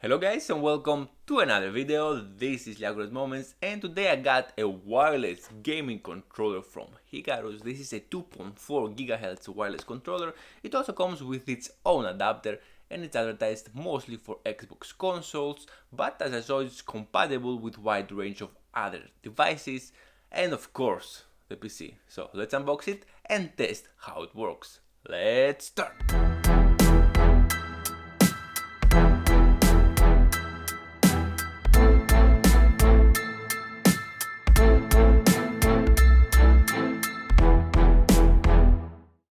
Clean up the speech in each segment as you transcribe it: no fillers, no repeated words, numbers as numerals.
Hello guys and welcome to another video. This is Hycarus Moments and today I got a wireless gaming controller from Hycarus. This is a 2.4 GHz wireless controller. It also comes with its own adapter and it's advertised mostly for Xbox consoles, but as I saw it's compatible with wide range of other devices and of course the PC. So let's unbox it and test how it works. Let's start!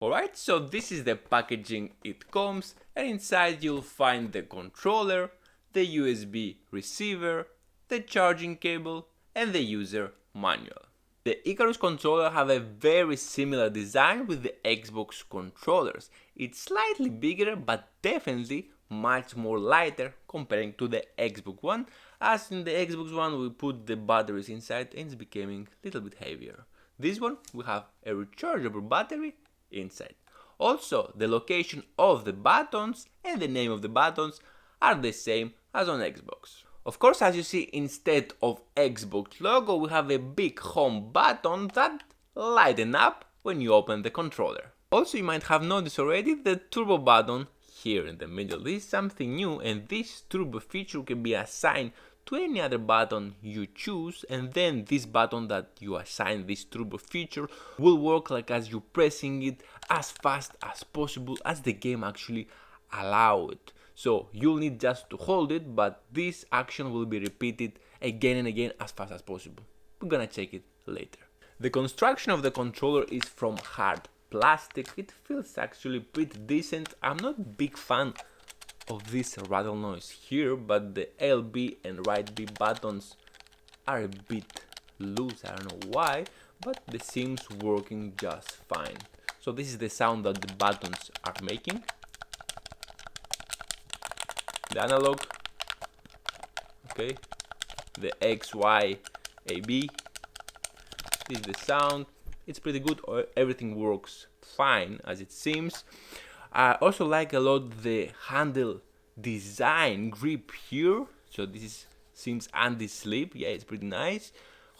Alright, so this is the packaging it comes, and inside you'll find the controller, the USB receiver, the charging cable and the user manual. The Hycarus controller have a very similar design with the Xbox controllers. It's slightly bigger but definitely much more lighter comparing to the Xbox One, as in the Xbox One we put the batteries inside and it's becoming a little bit heavier. This one we have a rechargeable battery inside. Also, the location of the buttons and the name of the buttons are the same as on Xbox. Of course, as you see, instead of Xbox logo, we have a big home button that lighten up when you open the controller. Also, you might have noticed already the turbo button here in the middle. This is something new, and this turbo feature can be assigned to any other button you choose, and then this button that you assign this turbo feature will work like as you pressing it as fast as possible as the game actually allow it. So you'll need just to hold it, but this action will be repeated again and again as fast as possible. We're gonna check it later. The construction of the controller is from hard plastic. It feels actually pretty decent. I'm not a big fan of this rattle noise here, but the LB and right B buttons are a bit loose. I don't know why, but they seems working just fine. So this is the sound that the buttons are making. The analog, okay, the X, Y, A, B. This is the sound. It's pretty good. Everything works fine as it seems. I also like a lot the handle design grip here, so this seems anti-slip. Yeah, it's pretty nice.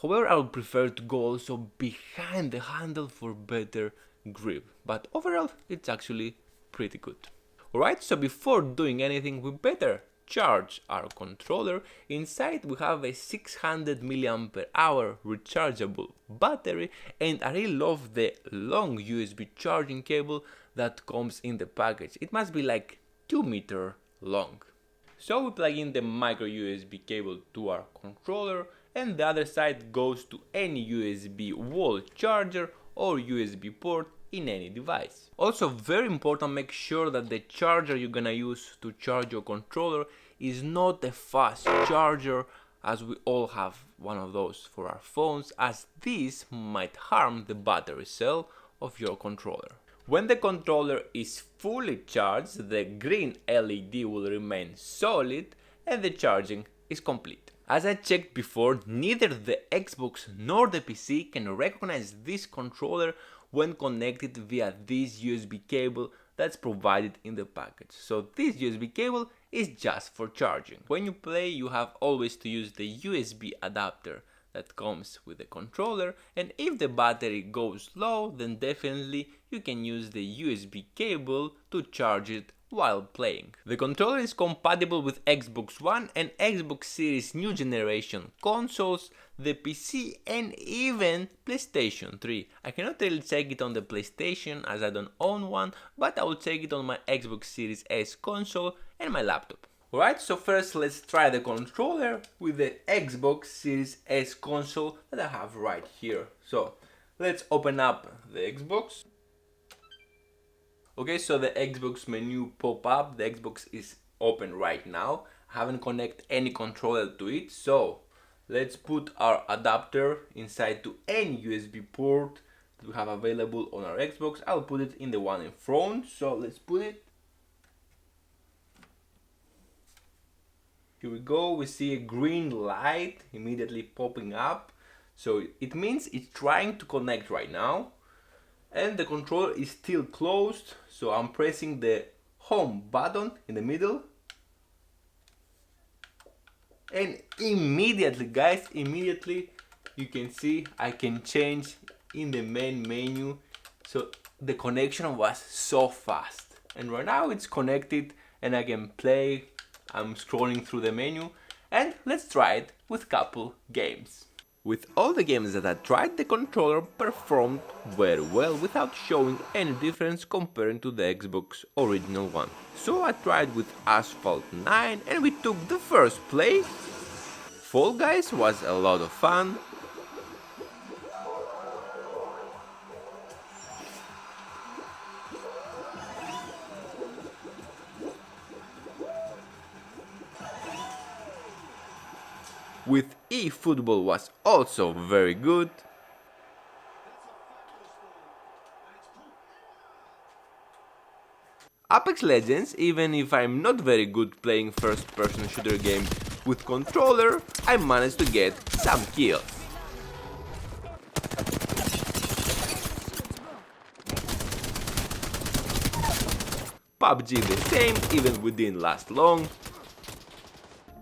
However, I would prefer to go also behind the handle for better grip, but overall it's actually pretty good. Alright, so before doing anything we better charge our controller. Inside we have a 600 mAh rechargeable battery, and I really love the long USB charging cable that comes in the package. It must be like 2 meters long. So we plug in the micro USB cable to our controller, and the other side goes to any USB wall charger or USB port in any device. Also very important, make sure that the charger you're gonna use to charge your controller is not a fast charger, as we all have one of those for our phones, as this might harm the battery cell of your controller. When the controller is fully charged, the green LED will remain solid and the charging is complete. As I checked before, neither the Xbox nor the PC can recognize this controller when connected via this USB cable that's provided in the package. So this USB cable is just for charging. When you play, you have always to use the USB adapter that comes with the controller, and if the battery goes low, then definitely you can use the USB cable to charge it while playing. The controller is compatible with Xbox One and Xbox Series new generation consoles, the PC and even PlayStation 3. I cannot really check it on the PlayStation as I don't own one, but I will check it on my Xbox Series S console and my laptop. Alright, so first let's try the controller with the Xbox Series S console that I have right here. So let's open up the Xbox. Okay, so the Xbox menu pop up, the Xbox is open right now. I haven't connected any controller to it, so let's put our adapter inside to any USB port that we have available on our Xbox. I'll put it in the one in front, so let's put it. Here we go, we see a green light immediately popping up, so it means it's trying to connect right now. And the controller is still closed, so I'm pressing the home button in the middle and immediately guys, immediately you can see I can change in the main menu. So the connection was so fast, and right now it's connected and I can play. I'm scrolling through the menu, and let's try it with couple games. With all the games that I tried, the controller performed very well without showing any difference comparing to the Xbox original one. So I tried with Asphalt 9 and we took the first place. Fall Guys was a lot of fun. With eFootball was also very good. Apex Legends, even if I'm not very good playing first-person shooter games with controller, I managed to get some kills. PUBG the same, even we didn't last long.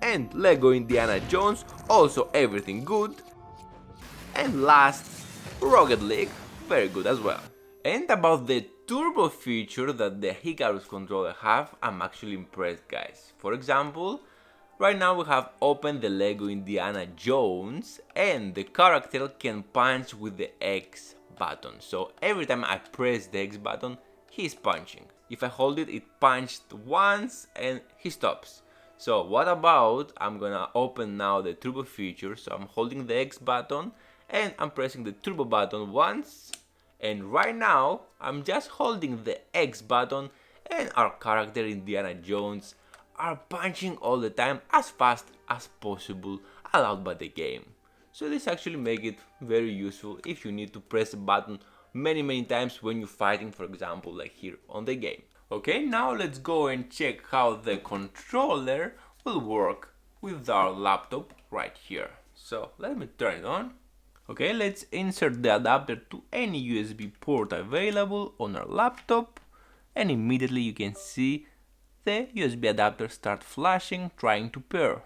And Lego Indiana Jones, also everything good. And last, Rocket League, very good as well. And about the turbo feature that the Hycarus controller have, I'm actually impressed guys. For example, right now we have opened the Lego Indiana Jones and the character can punch with the X button. So every time I press the X button, he's punching. If I hold it, it punched once and he stops. So what about, I'm gonna open now the turbo feature, so I'm holding the X button and I'm pressing the turbo button once, and right now I'm just holding the X button and our character Indiana Jones are punching all the time as fast as possible allowed by the game. So this actually makes it very useful if you need to press a button many times when you're fighting, for example, like here on the game. Okay, now let's go and check how the controller will work with our laptop right here. So let me turn it on. Okay, let's insert the adapter to any USB port available on our laptop, and immediately you can see the USB adapter start flashing, trying to pair.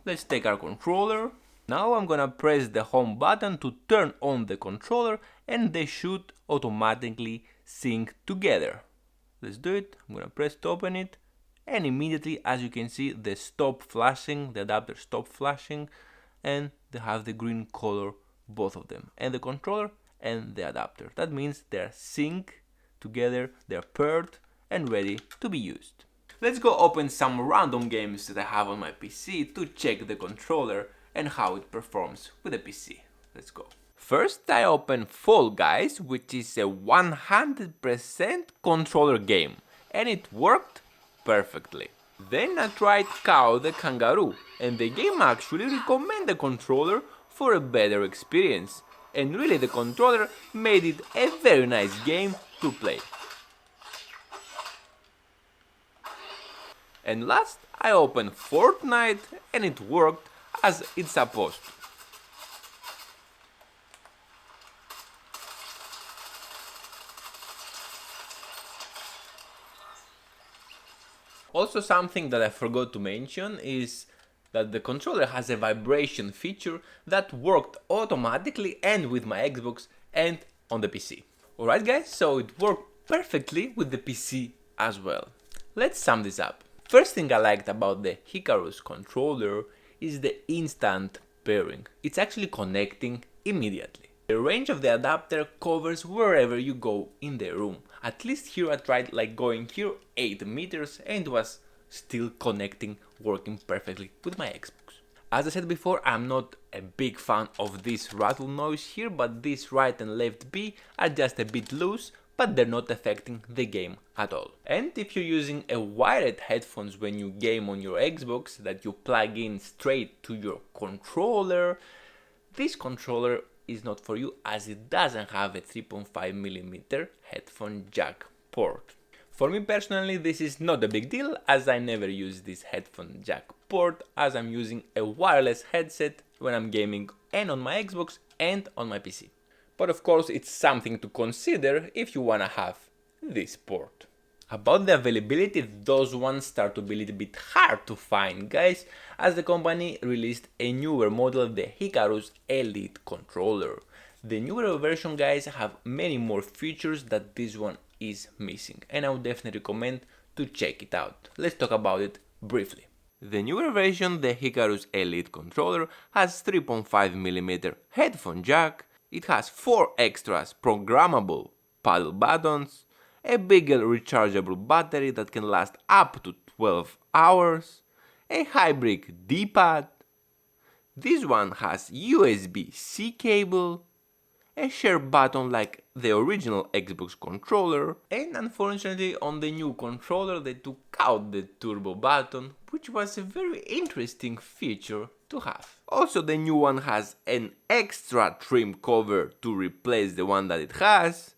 Let's take our controller. Now I'm gonna press the home button to turn on the controller and they should automatically sync together. Let's do it. I'm gonna press to open it, and immediately, as you can see, they stop flashing, the adapter stop flashing, and they have the green color, both of them, and the controller and the adapter. That means they're sync together, they're paired and ready to be used. Let's go open some random games that I have on my PC to check the controller and how it performs with the PC. Let's go. First I open Fall Guys, which is a 100% controller game, and it worked perfectly. Then I tried Cow the Kangaroo, and the game actually recommended the controller for a better experience, and really the controller made it a very nice game to play. And last I opened Fortnite, and it worked as it's supposed to. Also, something that I forgot to mention is that the controller has a vibration feature that worked automatically and with my Xbox and on the PC. Alright guys, so it worked perfectly with the PC as well. Let's sum this up. First thing I liked about the Hycarus controller is the instant pairing. It's actually connecting immediately. The range of the adapter covers wherever you go in the room. At least here I tried like going here 8 meters and it was still connecting, working perfectly with my Xbox. As I said before, I'm not a big fan of this rattle noise here, but this right and left B are just a bit loose, but they're not affecting the game at all. And if you're using a wired headphones when you game on your Xbox that you plug in straight to your controller, this controller is not for you as it doesn't have a 3.5mm headphone jack port. For me personally, this is not a big deal as I never use this headphone jack port as I'm using a wireless headset when I'm gaming and on my Xbox and on my PC. But of course it's something to consider if you wanna have this port. About the availability, those ones start to be a little bit hard to find, guys, as the company released a newer model, the Hycarus Elite controller. The newer version, guys, have many more features that this one is missing, and I would definitely recommend to check it out. Let's talk about it briefly. The newer version, the Hycarus Elite controller, has 3.5mm headphone jack, it has 4 extras programmable paddle buttons, a bigger rechargeable battery that can last up to 12 hours, a hybrid D-pad, this one has USB-C cable, a share button like the original Xbox controller, and unfortunately on the new controller they took out the turbo button, which was a very interesting feature to have. Also the new one has an extra trim cover to replace the one that it has,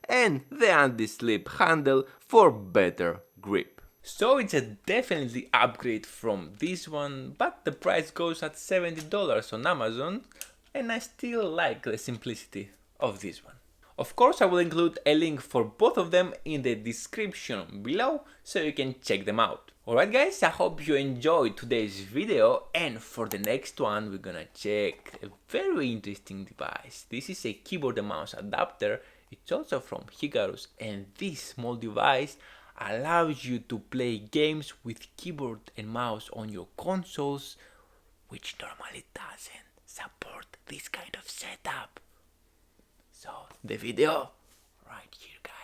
and the anti-slip handle for better grip. So it's a definitely upgrade from this one, but the price goes at $70 on Amazon, and I still like the simplicity of this one. Of course, I will include a link for both of them in the description below, so you can check them out. Alright guys, I hope you enjoyed today's video, and for the next one we're gonna check a very interesting device. This is a keyboard and mouse adapter. It's also from Hycarus, and this small device allows you to play games with keyboard and mouse on your consoles, which normally doesn't support this kind of setup. So the video right here, guys.